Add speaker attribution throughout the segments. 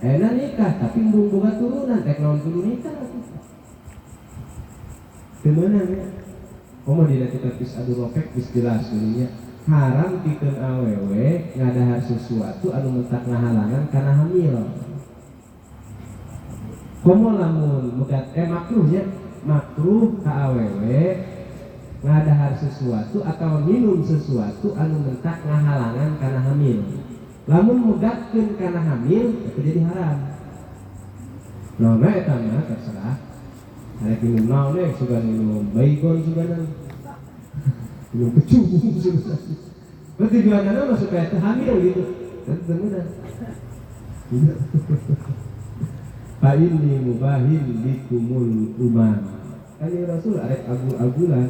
Speaker 1: enak nikah tapi belum boga turunan teknologi dulu nikah gimana ya komo dina kitab Isadul Rofek bis jelas dulunya haram pikeun awewe ngadahar sesuatu anu mentak ngahalangan kana hamil komo lamun megat makruhnya makruh ka awewe ngadahar sesuatu atau minum sesuatu anu mentak ngahalangan kana hamil lamun mudatkeun kana hamil itu jadi haram nona eta mah terserah arek minum naon deh sugan minum baygon suganan minum kecubung suganan tujuanna mah supaya teu hamil gitu tentu bener fa inni mubahin bikumul umam kan Rasul arek agul-agulan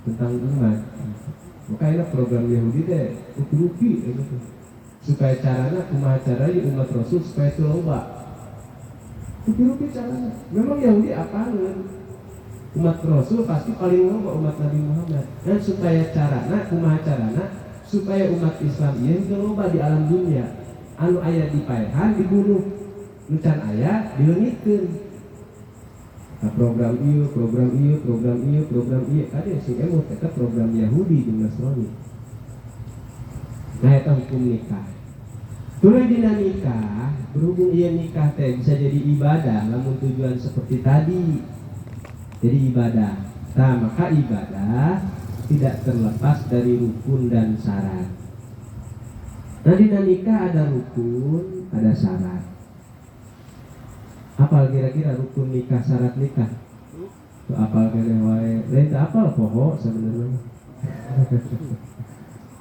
Speaker 1: tentang umat makanya program Yahudi teh rupi gitu supaya caranya kumaha caranya umat Rasul supaya teu loba rupi caranya memang Yahudi apalun umat Rasul pasti paling loba umat Nabi Muhammad dan supaya caranya kumaha caranya supaya umat Islam ieu teu loba di alam dunia anu aya di paehan dibunuh nucan aya dileungitkeun program ieu ada sing emot eta program Yahudi jeung Nasrani. Nah eta hukum nikah. Tuluy dina nikah, berhubung ieu nikah teh bisa jadi ibadah lamun tujuan seperti tadi. Jadi ibadah. Nah, maka ibadah tidak terlepas dari rukun dan syarat. Nah dina nikah ada rukun, ada syarat. Apal kira-kira rukun nikah, syarat nikah? Tuh apal kene wae. Lain teh apal poho sebenarnya.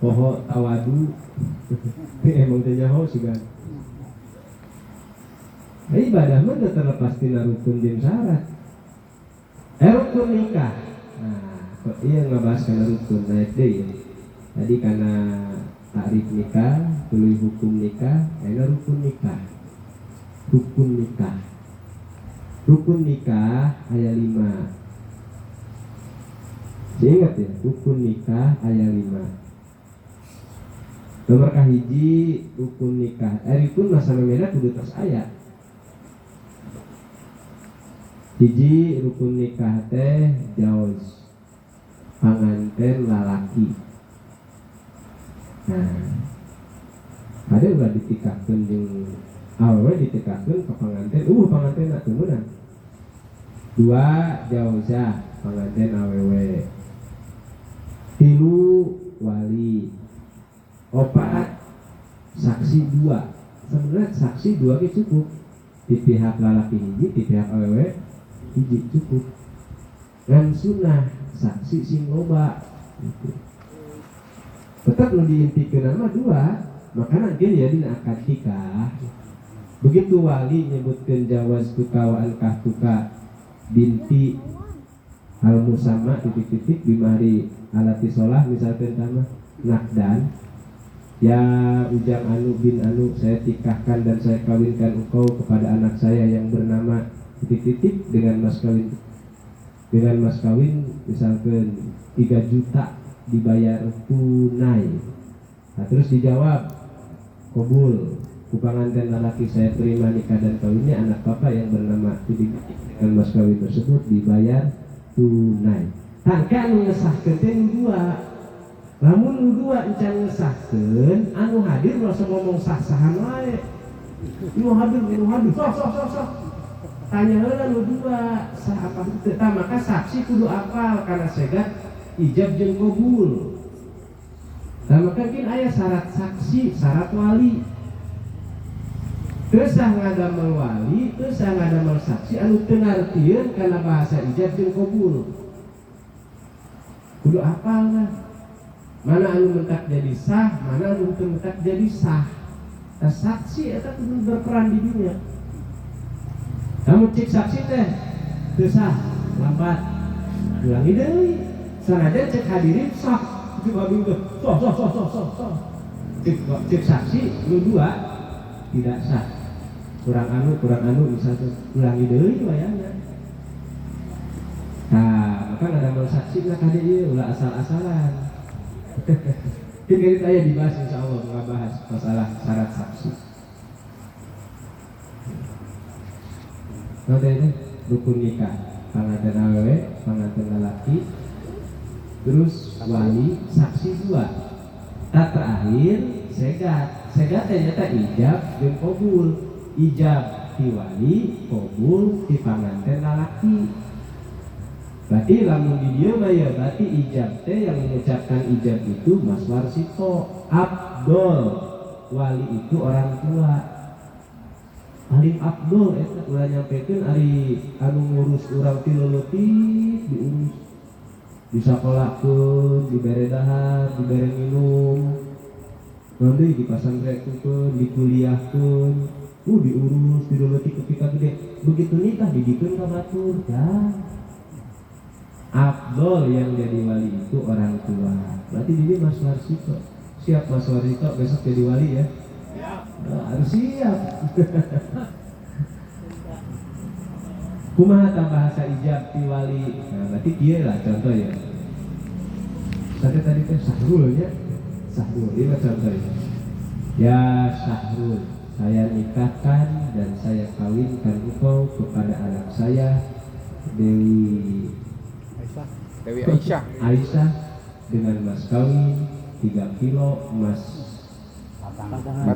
Speaker 1: Poho tawadu. Emang teh nyaho sigan. Ibadah mah teu terlepas tina rukun jeung syarat. Rukun nikah. Nah, kok ieu ngabahas kana rukun naik deui. Tadi kana takrif nikah, tuluy hukum nikah, aya rukun nikah. Rukun nikah. Rukun nikah ayat 5. Ingat ya, rukun nikah ayat 5. Nomor kahiji rukun nikah. Rukun masa memena kudu tos aya. Hiji rukun nikah teh jauz panganten lalaki. Nah, ada ulah ditikahkeun jeung awewe ditikahkeun ka panganten. Panganten teh meunang. 2 jauzah panganten awewe. 3 wali. 4 saksi 2. Sebenarnya saksi 2 ge cukup. Di pihak lalaki hiji, di pihak awewe hiji cukup. Ngan sunah saksi sing loba gitu. Tetap nu diintikeun mah 2. Makana geus ya dina akad nikah. Begitu wali nyebutkeun jawaz tuka wa ankah tuka binti al musamma titik-titik bimahri alati sholah misalkan sama nakdan ya ujang anu bin anu saya tikahkan dan saya kawinkan engkau kepada anak saya yang bernama titik-titik dengan mas kawin misalkan 3 juta dibayar tunai. Nah, terus dijawab kabul kupanganten lalaki saya terima nikah dan kawinnya anak papa yang bernama titik-titik dengan mas kawin tersebut dibayar tunai. Tangka anu ngesahkeun teh nu 2. Lamun nu 2 encan ngesahkeun anu hadir rasa ngomong sah-sahan wae. Nu hadir sok. Tanya heula nu 2 sah apa teu tah maka saksi kudu apal kana segat ijab jeung qabul. Tah maka kin aya syarat saksi, syarat wali. Teu sah ngadamel wali, teu sah ngadamel saksi anu teu ngartieun kana bahasa ijab jeung qabul. Kudu apal nah. Mana anu mentak jadi sah, mana anu teu mentak jadi sah. Tah saksi eta kudu berperan di dunia. Kamu cek saksi teh teu sah, lambat. Ulangi deui. Sanajan cek hadirin sah, coba bingung. Sok. Cek saksi nu 2 tidak sah. Kurang anu misalnya ulangi deui wayahna. Nah, maka ngadamel saksi lah kade ieu ulah asal-asalan. Kita aya dibahas insyaallah ngabahas masalah syarat saksi. Nanti ini rukun nikah, panganten awewe, panganten lalaki, terus wali, saksi dua. Tak terakhir segat ternyata ijab jeung qabul. Ijab ti wali, qabul ti panganten lalaki. Berarti lamun di dieu mah ya berarti ijab teh yang mengucapkan ijab itu Mas Warsito Abdul. Wali itu orang tua. Paling Abdul eta ulah nyampekeun ari anu ngurus urang ti leuletik diurus. Disakolakeun, dibere dahar, dibere minum. Nanti dipasantrenkeun, dikuliahkeun, diurus, dileuletik ketika gede. Begitu nikah didikeun ka batur, ya. Abdul yang jadi wali itu orang tua. Berarti ini Mas Warsito. Siap Mas Warsito besok jadi wali ya? Harus siap. Kumaha bahasa ijab ti wali. Nah, berarti kieu lah contoh ya. Tadi Sahrul ya. Sahrul ini contohnya. Ya Sahrul, saya nikahkan dan saya kawinkan engkau kepada anak saya Dewi Aisyah dengan mas kawin 3 kilo emas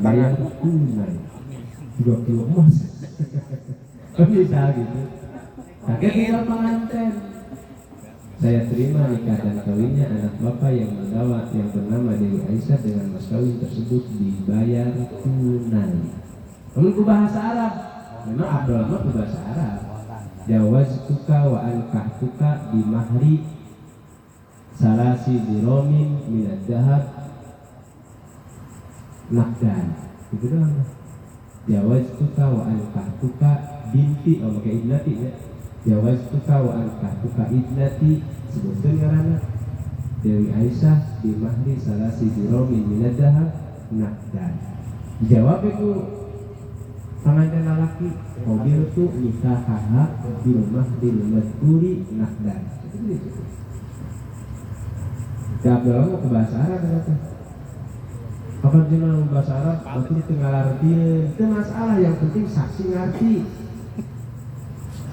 Speaker 1: bayar tunai 3 kilo emas. Bisa gitu. Kakek tinggal pengantin. Saya terima nikah dan kawinnya anak bapak yang bernama Dewi Aisyah dengan mas kawin tersebut dibayar tunai. Namun ke bahasa Arab, memang Abdul mah ke bahasa Arab. Jawaztuka wa ankahtuka bi mahri salasi diromin minad dahab nakdan. Itu doang. Jawaztuka wa ankahtuka binti pakai ibnati ya. Jawaztuka wa ankahtuka ibnati sebutkan ngaranna Dewi Aisyah bi mahri salasi diromin minad dahab nakdan. Jawab itu panganten lalaki mobil tu nikah di rumah di madkuri nakdan. Abdullah mau ke bahasa Arab kata. Kapan jenang bahasa Arab? Betul tinggal arti. Itu masalah, yang penting saksi ngerti.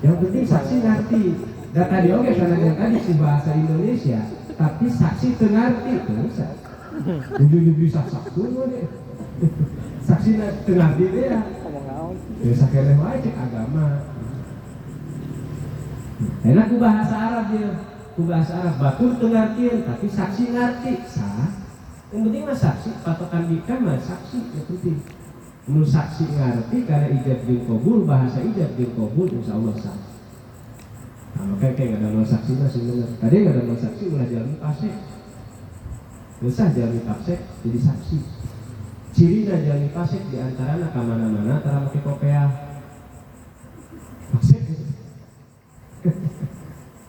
Speaker 1: Yang penting saksi ngerti. Dan tadi oke karena yang tadi si bahasa Indonesia, tapi saksi ngerti itu bisa. Ujung bisa saksi deh. Saksi ngerti deh ya. Ya sakeleh wae cek agama. Enak ku bahasa Arab dia. Ku bahasa Arab batur teu ngartieun tapi saksi ngarti sah. Yang penting mah saksi, patokan nikah mah saksi yang penting. Mun saksi ngarti karena ijab jeung qabul, bahasa ijab jeung qabul insyaallah sah. Nah, makanya kayak ada mau saksi mah sebenarnya. Tadi enggak ada mau saksi ulah jalmi pasek. Usah jalmi pasek jadi saksi. Ciri dan jalmi pasek diantaranya kemana-mana antara pakai kopiah pasek gitu.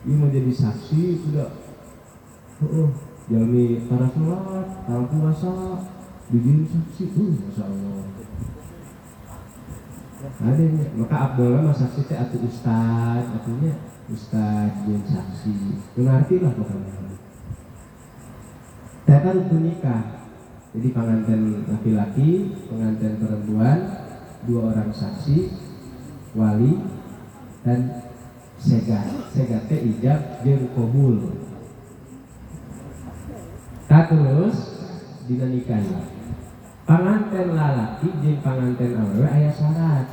Speaker 1: Ini mau jadi saksi sudah jalmi para sholat, para puasa dijadi saksi, masya Allah. Ada ini, maka Abdullah mah saksi teh atuh ustad, artinya ustad jeung saksi. Mengerti lah pokoknya. Saya kan rukun nikah. Jadi pengantin laki-laki, pengantin perempuan, 2 orang saksi, wali, dan segat. Segat teh ijab jeung qabul. Terus dina nikah. Pengantin lalaki jeung pengantin awewe aya syarat.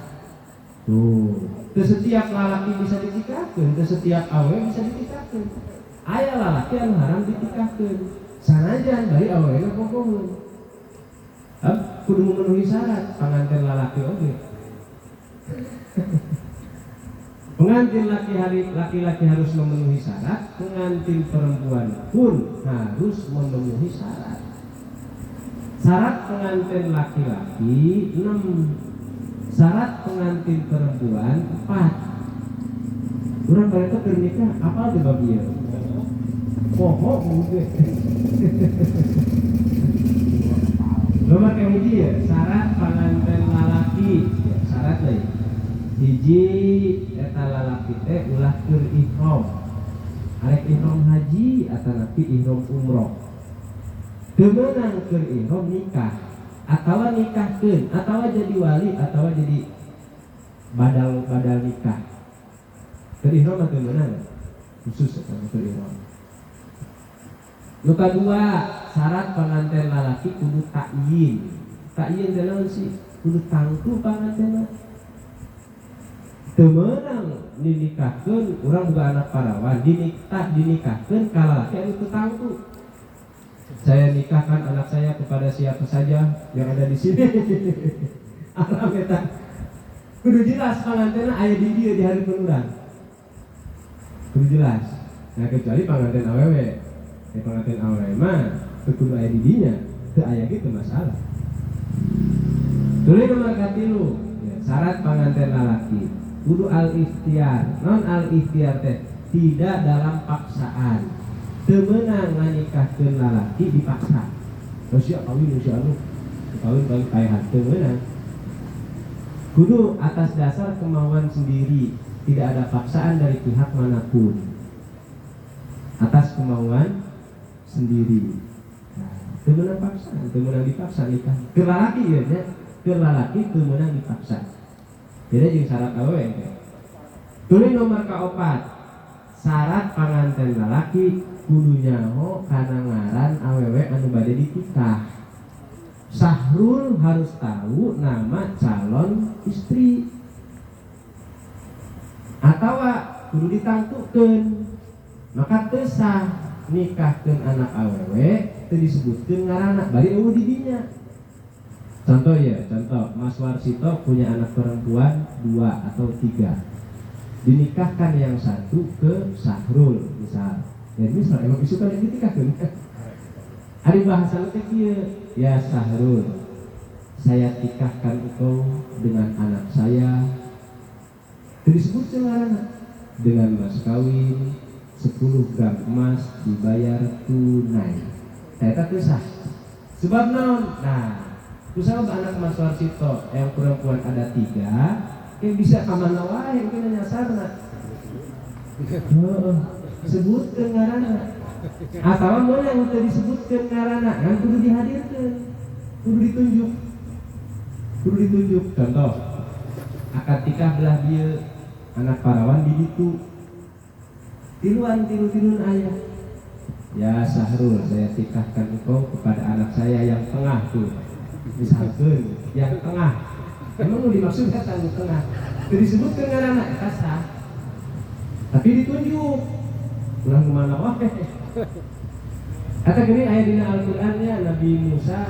Speaker 1: Tuh, ke setiap lalaki bisa dinikahkeun, ke setiap awewe bisa dinikahkeun. Aya lalaki anu haram dinikahkeun. Sanajan bari awewe pokoknya. Kudu memenuhi syarat pengantin lalaki oge. Pengantin laki-laki harus memenuhi syarat, pengantin perempuan pun harus memenuhi syarat. Syarat pengantin laki-laki 6, syarat pengantin perempuan 4. Urang bareta keur nikah apal teh bab ieu? Pokok mungkin. Nomor kemudian syarat pengantin lalaki, syarat lain. Hiji eta lalaki teh ulah keur ihram. Arek ihram haji atanapi ihram umroh. Teu meunang keur ihram nikah atawa nikahkeun atawa jadi wali atawa jadi badal nikah. Terihram atau mana? Khusus atau terihram. Nu kadua, syarat pengantin lalaki kudu takyin. Takyin adalah sih kudu tangtu pengantin. Temenang dinikahkan, orang juga anak parawan dinikahkan kalau laki itu tangtu. Saya nikahkan anak saya kepada siapa saja yang ada di sini. Alam eta kudu jelas pengantinna aya di dia di hari penurang. Kudu jelas. Nah kecuali pengantin awewe. Pengantin awewe mah kudu aya di dinya, teu aya gitu masalah. Tulis nomor 3, ya, syarat pengantin lalaki kudu al-ikhtiar. Non al-ikhtiar teh tidak dalam paksaan. Temenang nganikahkeun lalaki dipaksa. Sia kawin sia anu. Kawin kaya temenang. Kudu atas dasar kemauan sendiri, tidak ada paksaan dari pihak manapun. Atas kemauan sendiri. Nah, temenang paksaan, temenang dipaksa nikah. Ke lalaki ya, ke lalaki temenang dipaksa. Jadi jeung syarat awewe. Tulis nomor 4. Syarat pengantin lalaki kudu nyaho kana ngaran awewe anu bade ditikah. Sahrul harus tahu nama calon istri. Atawa kudu ditangtukeun. Maka teu sah nikahkeun anak awewe teu disebutkeun ngaranna bari eueuh di dinya. Contoh ya, contoh Mas Warsito punya anak perempuan 2 atau 3. Dinikahkan yang satu ke Sahrul misal. Ya misal emang isu kan dinikahkeun. Ari bahasa teh kieu, ya Sahrul, saya nikahkan engkau dengan anak saya. Disebut dengan mas kawin 10 gram emas dibayar tunai. Eta teu sah. Sebab naon? Nah, kusabab anak Mas Warsito yang perempuan ada 3, yang bisa kamana wae kena nyasarna. Heeh. Sebutkeun ngaranna. Atawa mun yang teu disebutkeun ngaranna, kan kudu dihadirkeun. Kudu ditunjuk. Kudu ditunjuk. Contoh, akad nikah belah dieu anak parawan di ditu. Tiluan tilu-tilun aya. Ya Sahrul, saya nikahkan engkau kepada anak saya yang tengah tuh. Misalkeun yang tengah. Emang mau dimaksudkan tanggung tengah. Itu disebutkan ngaranna eta sah. Tapi ditunjuk. Ulah kemana wae. Kata gini aya dina Al-Qur'annya Nabi Musa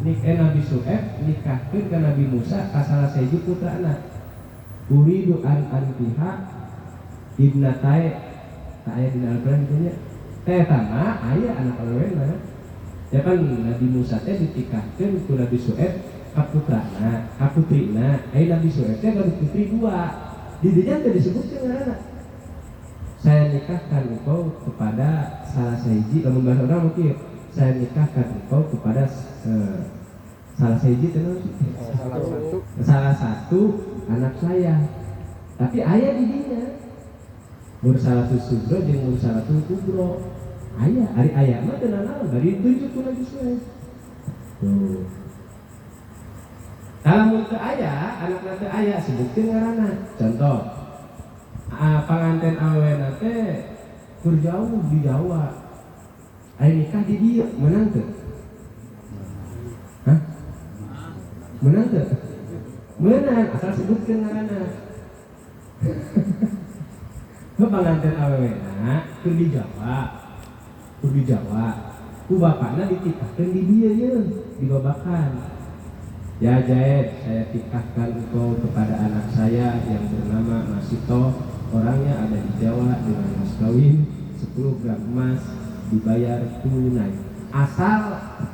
Speaker 1: Nabi Su'aib nikahkeun ka Nabi Musa ka salah sahiji putrana. Uridu an ankiha ibnatai ta aya dina Al-Qur'an kitu nya. Teh tama aya anak awewe mah. Ya kan Nabi Musa teh ditikahkeun ku Nabi Su'aib kaputrana, kaputrina, Nabi Su'aib teh gadis putri 2. Di dinya teh disebutkeun ngaranna. Saya nikahkan engkau kepada salah sahiji, lamun bahasa orang mungkin saya nikahkan engkau kepada salah sahiji teh salah satu anak saya. Tapi aya di dinya. Mur salatu sugro jeung mur salatu kubro. Aya, ari aya mah teu naon, bari ditunjuk ku Nabi Su'aib. Tuh. Kalau teu aya, anakna teu aya sebutkeun ngaranna. Contoh, panganten awewe teh keur jauh di Jawa. Aya nikah di dieu, meunang teu? Hah? Meunang teu? Meunang, asal sebutkeun ngaranna. Panganten awewe keur di Jawa. Keur di Jawa. Ku bapakna ditikahkeun di dieu ye, di Babakan. Ya Jaid, saya nikahkan engkau kepada anak saya yang bernama Masito. Orangnya ada di Jawa dengan mas kawin 10 gram emas dibayar tunai. Asal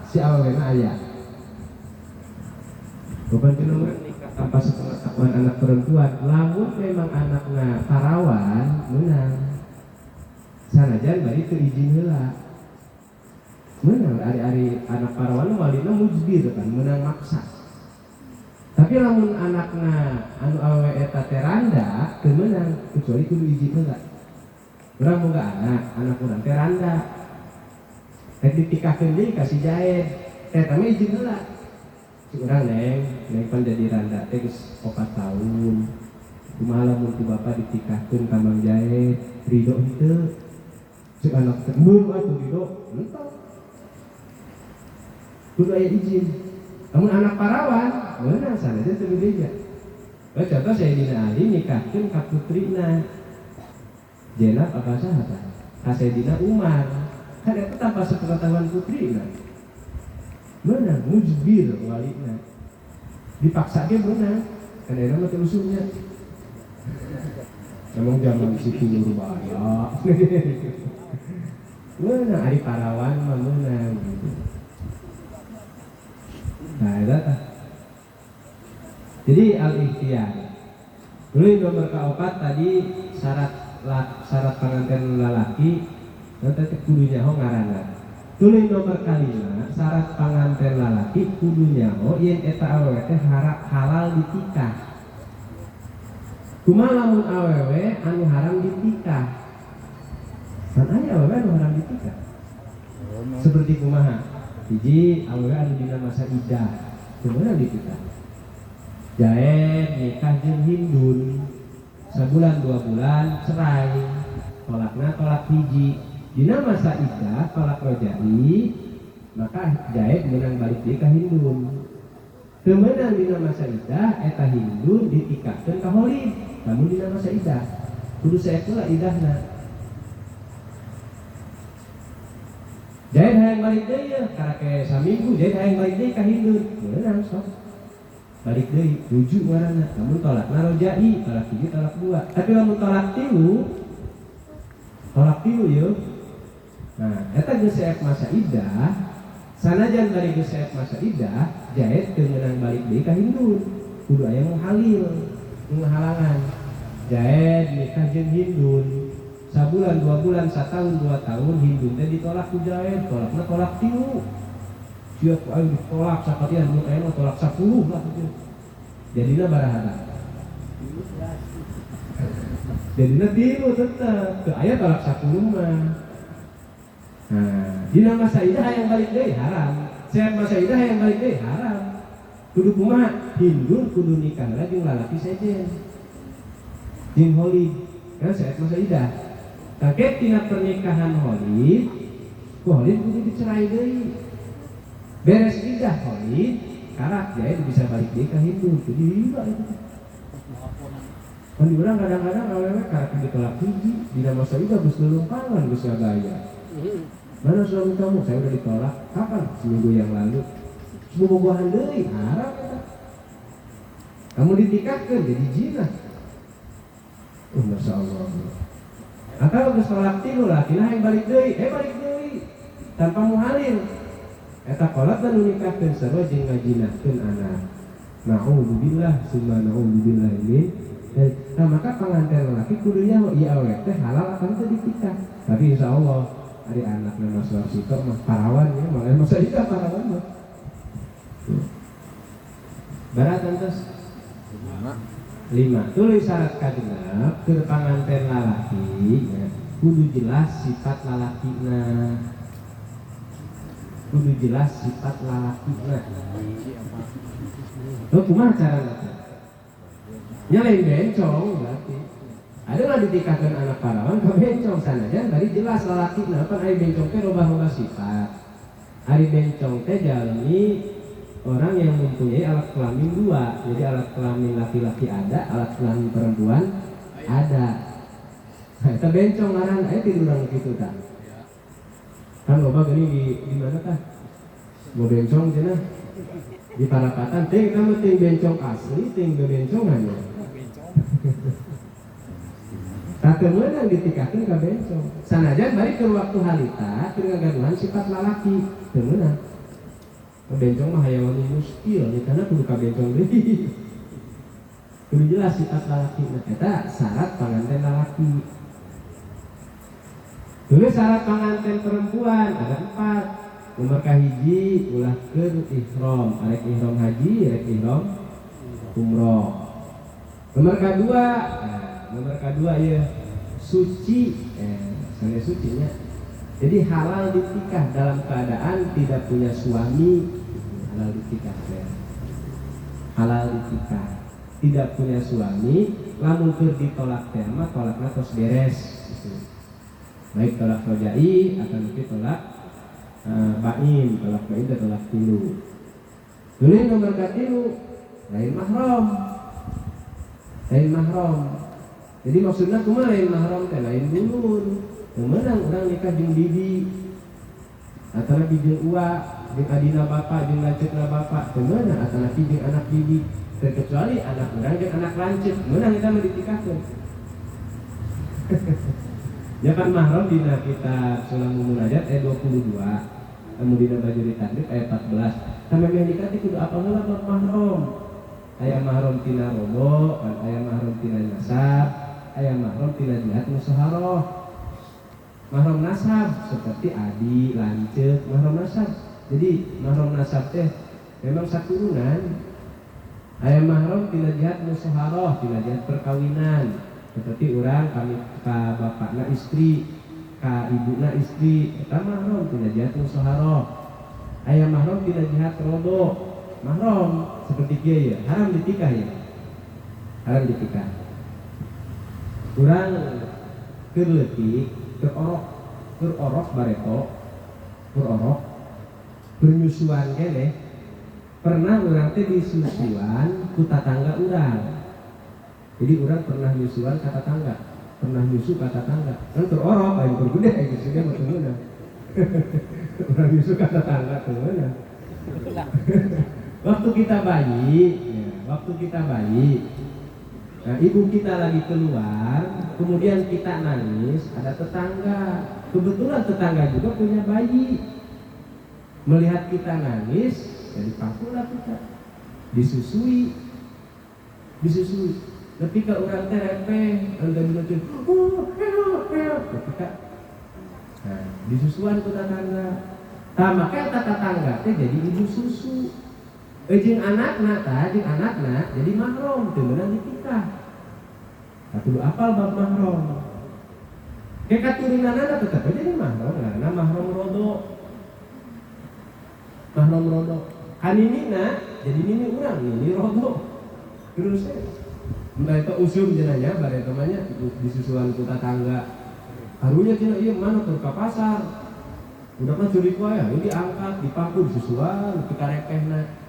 Speaker 1: si awalnya aya. Bukan nomor nikah tanpa sepengetahuan anak perempuan. Lamun memang anaknya parawan, menang. Sanajan bari teu izin heula. Menang ari-ari anak parawan walina mujbir kan, menang maksa. Tapi lamun anakna anu awewe eta teh randa teu meunang kecuali kudu izin heula. Urang boga anak urang teh randa. Teh ditikahkeun deui ka si Jaed. Eta mah izin heula. Si urang neng pan jadi randa teh geus 4 tahun. kumaha lamun ti bapa ditikahkeun ka Mang Jae ridho henteu cek anak tembung atuh ridho entok kudu aya izin namun anak parawan beunang sanajan teu beja contoh Sayyidina Ali nikahkeun ka putrina Jenab apa sahabat ka Sayyidina Umar kan eta tanpa sepengetahuan putrina beunang mujbir walina dipaksa ge beunang kana eta mah teu usulnya emang zaman situ Nurbaya beunang ari parawan mah beunang gitu. Nah eta jadi al-ikhtiyar dulu nomor keempat tadi syarat pengantin lalaki nanti kudunya ho ngaranna dulu nomor kalima syarat pengantin lalaki kudunya ho yen eta awewe teh halal ditikah kumaha lamun awewe anu haram ditikah kan aya awewe anu haram ditikah seperti kumaha hiji awewe anu dina masa iddah kumaha ditikah Jaed nikah jeung Hindun sebulan 2 bulan cerai tolakna tolak hiji dina masa iddah tolak rojai maka Jaed menang balik deui ka Hindun teu meunang dina masa iddah eta Hindun ditikahkeun ka Holid namun dina masa iddah kudu sae pula iddahna Jaed hayang balik deui ya karake saminggu Jaed hayang balik deui ka Hindun meunang sok balik deui rujuk ngaranna namun tolakna rojai tolak hiji tolak dua tapi lamun tolak tilu yeuh nah eta geus sae masa iddah sanajan bari geus sae masa iddah Jaed teu meunang balik deui ka Hindun kudu aya muhalil nu halangan Jaed nikah jeung Hindun sabulan 2 bulan satahun 2 tahun Hindun teh ditolak ku Jaed tolakna tolak tilu siap ayo ditolak sakalian mun aya mah tolak 10 lah gitu. Jadina baraha? Jadina tilu tetep. Teu aya tolak 10 mah. Nah, dina masa iddah hayang balik deui haram. Saat masa iddah hayang balik deui haram. Kudu kumaha? Hindun kudu nikah jeung lalaki sejen. Jeung Holid. Kan saat masa iddah. Kaget tina pernikahan Holid, ku Holid kudu dicerai deui. Beres iddah Holid, karak Jaed bisa balik deui ka Hindun. Jadi riba itu. Kan urang kadang-kadang awewe karak ditolak hiji, dina masa iddah geus lelumpangan geus ngabaya. Mana suami kamu? Saya udah ditolak. Kapan? Seminggu yang lalu. Bobogohan deui, haram eta. Kamu ditikahkeun jadi jinah. Masya Allah. Atau geus tolak tilu lakina hayang balik deui, balik deui tanpa muhalil. Eta kolot dan nikahkeun sarua jeung ngajinahkeun anak. Na'udzubillah summa na'udzubillah min. Nah maka pengantin laki kudunya ieu awewe teh halal akan teu ditikah. Tapi insyaallah ari anakna Mas Warsito mah parawan ya, malah masa nikah parawan mah. Barat antos 5. Tulis syarat kagenep keur pengantin lalaki ya, kudu jelas sifat lalakina. Kudu jelas sifat lalakina. Lo kumaha carana? Nya lain bencong berarti. Adalah ditikahkeun anak parawan ka bencong sanajan tadi jelas lalakina pan ari bencong teh loba-loba sifat. Ari bencong teh jalmi orang yang mempunyai alat kelamin 2. Jadi alat kelamin laki-laki ada, alat kelamin perempuan ada. Nah, eta bencong ngaranna aya ti urang kitu tah. Kan loba geuning di mana tah? Mau bencong cenah. Di Parapatan teh kita mah ting bencong asli, ting bebencongan ya. Teu meunang ditikahkeun ka bencong. Sanajan bari keur waktu halita keur ngagaduhan sifat lalaki, teu meunang. Bencong mah hayawan muskil, nikahna kudu ka bencong deui. Kudu jelas sifat lalaki. Nah, eta syarat pengantin lalaki. Tulis syarat pengantin perempuan ada 4. Nomor kahiji ulah keur ihram, arek ihram haji, arek ihram umroh. Nomor kedua ya suci, sana sucinya. Jadi halal ditikah dalam keadaan tidak punya suami, halal ditikah. Halal ditikah. tidak punya suami, lamun keur ditolak teh mah tolakna tos beres gitu. Baik tolak rojai atau nanti tolak bain, tolak bain dan tolak tilu. Tuluy nomor katilu lain mahram. Lain mahram. Jadi maksudnya kumaha lain mahram teh lain dulur. Meunang urang nikah jeung bibi. Atau jeung uwa, jeung adina bapa, jeung lanceukna bapa, teu meunang atana jeung anak bibi. Terkecuali anak urang jeung anak lanceuk, meunang kita mah ditikahkeun. Ya kan mahram dina kitab Sulamul Munajat ayat 22. Kemudian bajuri takdir ayat 14. Sampai yang nikah kudu apa heula bab mahram. Aya mahram tina robo, aya mahram tina nasab, aya mahram tina jihad musyawarah. Mahram nasab seperti adi, lanceuk, mahram nasab. Jadi mahram nasab teh memang saturunan. Aya mahram tina jihad musyawarah, tina jihad perkawinan. Seperti urang kami ka bapakna istri, ka ibuna istri, eta mahram tina jihad musyawarah. Aya mahram tina jihad rodo. Mahram seperti kieu ya, haram ditikah ya. Haram ditikah. Urang keur leutik, keur orok bareto, keur orok, keur nyusuan keneh. Pernah urang teh disusuan ku tatangga urang. Jadi urang pernah nyusuan ka tatangga, pernah nyusu ka tatangga. Kan keur orok aya keur gede aya geus gede mah teu meunang. Urang nyusu ka tatangga teu meunang. Waktu kita bayi, nah, ibu kita lagi keluar, kemudian kita nangis, ada tetangga, kebetulan tetangga juga punya bayi, melihat kita nangis, jadi pakulah kita, disusui, ketika orang terepeh, anda bilang, ketika, nah, disusuan ke tetangga, nah maka tetangga jadi ibu susu. Jeung anakna jadi mahram teu meunang ditikah. Kudu apal bab mahram. Ke katurunanna tetep jadi mahram, ngaranna mahram rodo. Mahram rodo. Kaninina jadi nini urang, nini rodo. Terus mereka usum jenanya bare temannya disusuan ku tetangga. Karunya cenah ieu mana tur ka pasar. Udah kan curi kuah ya, ini diangkat, dipangku, disusuan, dikarepehna.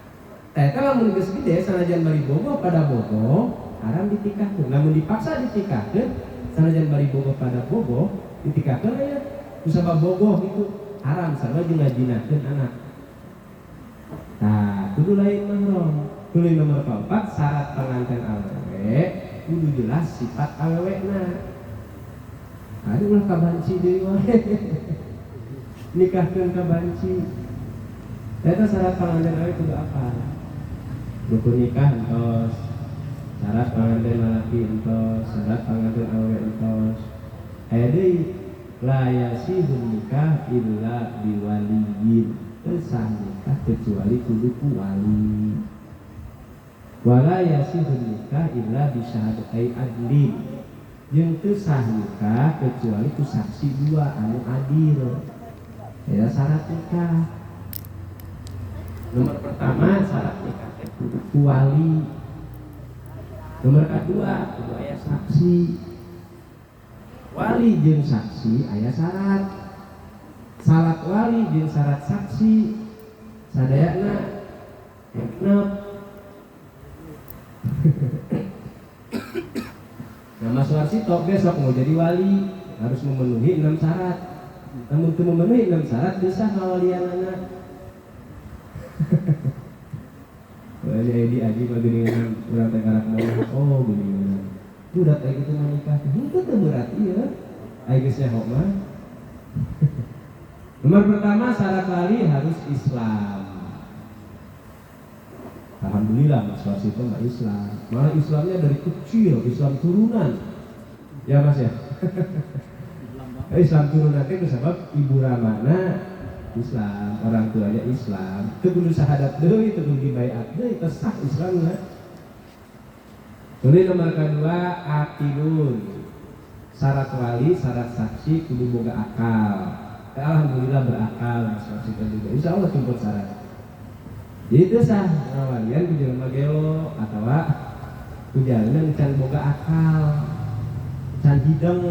Speaker 1: Eta lamun geus gede sanajan bari bogoh pada bogoh haram ditikahkeun. Namun dipaksa ditikahkeun sanajan bari bogoh pada bogoh ditikahkeun aya kusabab bogoh itu haram sarua jeung ngajinakeun anak. Nah, kudu lain mahram. Tuluy nomor 4 syarat pengantin awewe kudu jelas sifat awewena. Anu ulah kabanci deui wae. Nikahkeun kabanci. Eta syarat pengantin awewe kudu apa? Rukun nikah entos, syarat pengantin lalaki entos, syarat pengantin awewe entos. Aya deui la yasihun nikah illa biwaliyin. Teu sah nikah kecuali kudu ku wali. Wala yasihun nikah illa bi syahadatai adlin. Jeung teu sah nikah kecuali ku saksi dua anu adil. Ya syarat nikah. Nomor pertama syarat nikah kudu wali. Nomor kedua kudu aya saksi. Wali jeung saksi aya syarat. Syarat wali jeung syarat saksi sadayana genep. Nah Mas Warsito besok mau jadi wali harus memenuhi 6 syarat. Namun teu memenuhi 6 syarat teu sah ngawalianana. Jadi aji bageningan urang teh karak mau geuningan. Budak teh kitu menikah teh teu berat ieu. Aya geus nyaho mah. Nomor pertama syarat wali harus Islam. Alhamdulillah Mas Warsito mah Islam. Malah Islamnya dari kecil, Islam turunan. Ya Mas ya. Islam turunan teh sebab ibu ramana Islam, orang tuanya Islam. Teu kudu syahadat deui, teu kudu dibaiat deui, teu sah Islamna. Kemudian nomor kedua aqilun. Syarat wali, syarat saksi kudu boga akal. Alhamdulillah berakal Mas Warsito juga. Insyaallah tumput syarat. Jadi itu sah ngawalian ku jelema gelo atawa Kujalan can boga akal, can hideng,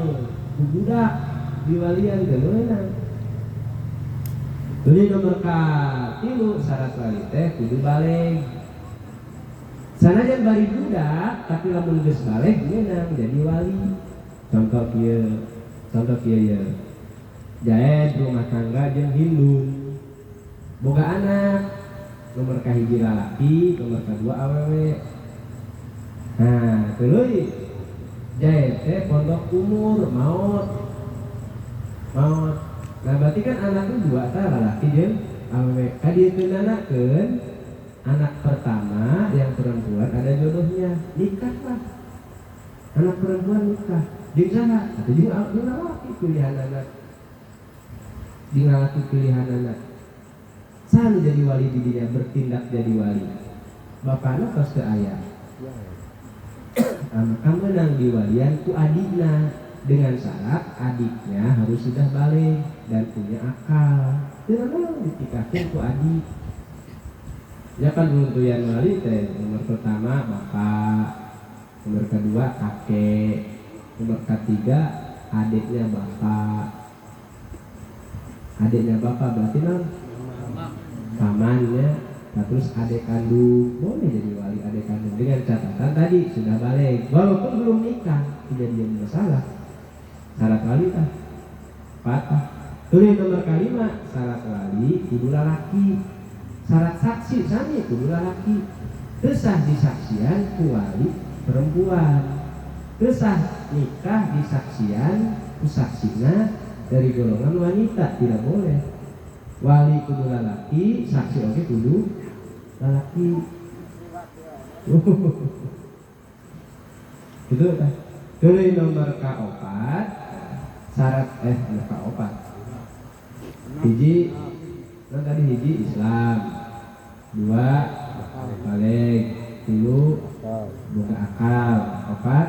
Speaker 1: budak diwalian geuleunan. Tuluy nomor katilu syarat wali teh kudu baleg. Sanajan bari budak tapi lamun geus baleg meunang jadi wali. Contoh kieu ya. Jaed rumah tangga jeung hindun. Boga anak, nomor kahiji lalaki, nomor kedua awewe. Nah, tuluy jaed teh pondok umur maot. Nah, berarti kan anaknya dua tah lalaki jeung awewe. Kadieunanakeun anak pertama yang perempuan ada jodohnya, nikah lah. Anak perempuan nikah. Jeung saha? Atuh jeung lalaki pilihan anak. Jeung lalaki pilihan anak. Saha jadi wali di dinya bertindak jadi wali. Bapana tos teu aya. Maka menang diwalian ku adiknya dengan syarat adiknya harus sudah balik dan punya akal. Tidak ditikahkan ku adik. Ya kan runtuyan wali teh nomor pertama bapak, nomor kedua kakek, nomor ketiga adiknya bapak. Adiknya bapak berarti pamannya. Nah, terus adik kandung boleh jadi wali adik kandung dengan catatan tadi sudah balik walaupun belum nikah tidak jadi masalah. Syarat wali kan patah. Tulis nomor kelima syarat wali kudu lalaki. Syarat saksi sami kudu lalaki. Desah disaksian ku wali perempuan. Desah nikah disaksian ku saksina dari golongan wanita tidak boleh. Wali kudu lalaki, saksi oke kudu lalaki. Gitu kan? Tulis nomor kaopat syarat nomor kaopat. Hiji, kan tadi hiji Islam, dua balik, tilu buka akal, opat.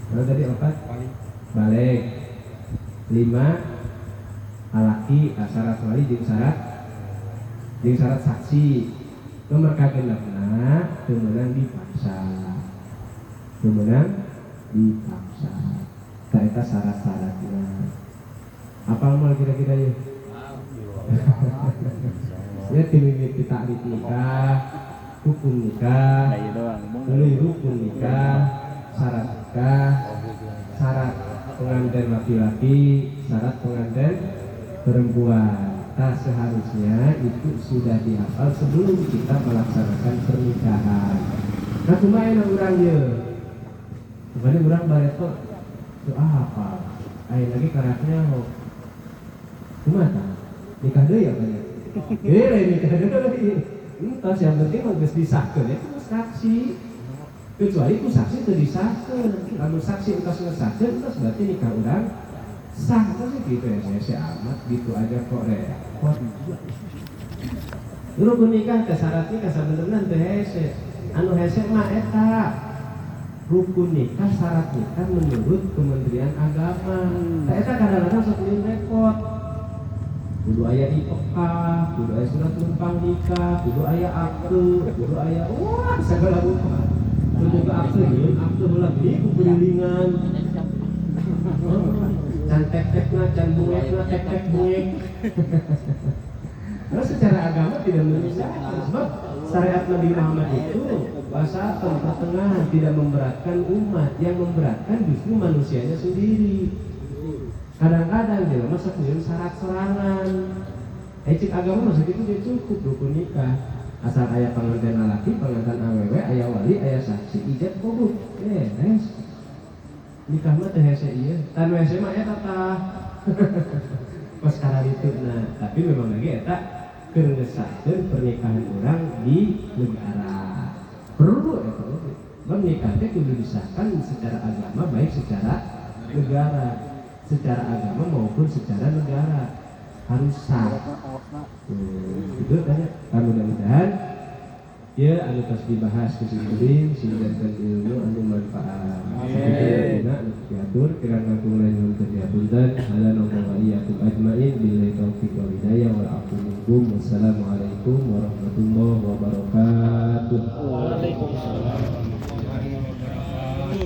Speaker 1: Kan tadi opat balik, lima alaki syarat wali jeung syarat saksi. Nomor kagenepna teu meunang dipaksa. Eta eta syarat-syaratna. Apa mal kira-kira ya? Ya timimiti takrif nikah, hukum nikah, rukun nikah, syarat nikah, syarat pengantin laki-laki, syarat pengantin perempuan. Nah, seharusnya itu sudah dihafal sebelum kita melaksanakan pernikahan. Nah, cuma enak urang ye. Bukannya urang bareto itu apa? Ayo lagi karaknya ho. Kumaha? Nikah deui ya banyak. Nikah deui. Entos yang penting mah geus disahkeun itu saksi. Kecuali ku saksi teu disahkeun. Lamun saksi entos ngesahkeun entos berarti nikah urang sah. Sih gitu ya, saya amat gitu aja kok repot. Rukun nikah teh syaratnya kasabenerna teu hese. Anu hese mah eta. Rukun nikah syarat nikah menurut Kementerian Agama. Eta kadang-kadang sok repot. Kudu aya IOKA, kudu aya surat numpang nikah, kudu aya akte, kudu aya segala rupa. Kudu ke akte ieu, akte lebih ku pengilingan. Can tek-tekna, can bungekna, tek-tek bungek. Nah, secara agama tidak menyusahkan sebab syariat Nabi Muhammad itu wasatun pertengahan, tidak memberatkan umat. Yang memberatkan justru manusianya sendiri. Kadang-kadang dia masa punya syarat sorangan. Cik agama masa itu dia cukup rukun nikah. Asal ayah pengantin laki, pengantin awewe, ayah wali, ayah saksi, ijab kabul. Beres. Nikah mah teh hese ieu. Tan hese mah eta tah. Pas kala itu nah, tapi memang lagi eta keur ngesahkeun pernikahan orang di negara. Perlu eta oge. Nikah teh kudu disahkan secara agama baik secara negara. Secara agama maupun secara negara harus sah. Itu tanya. Mudah-mudahan ya anu tos dibahas kusimpuling sehingga ilmu anu manfaat. Dina diatur kirang kakung lain terdiapunten ala nomor iyakum ajmain billahi taufiq wal hidayah wal afu minkum. Wassalamualaikum warahmatullahi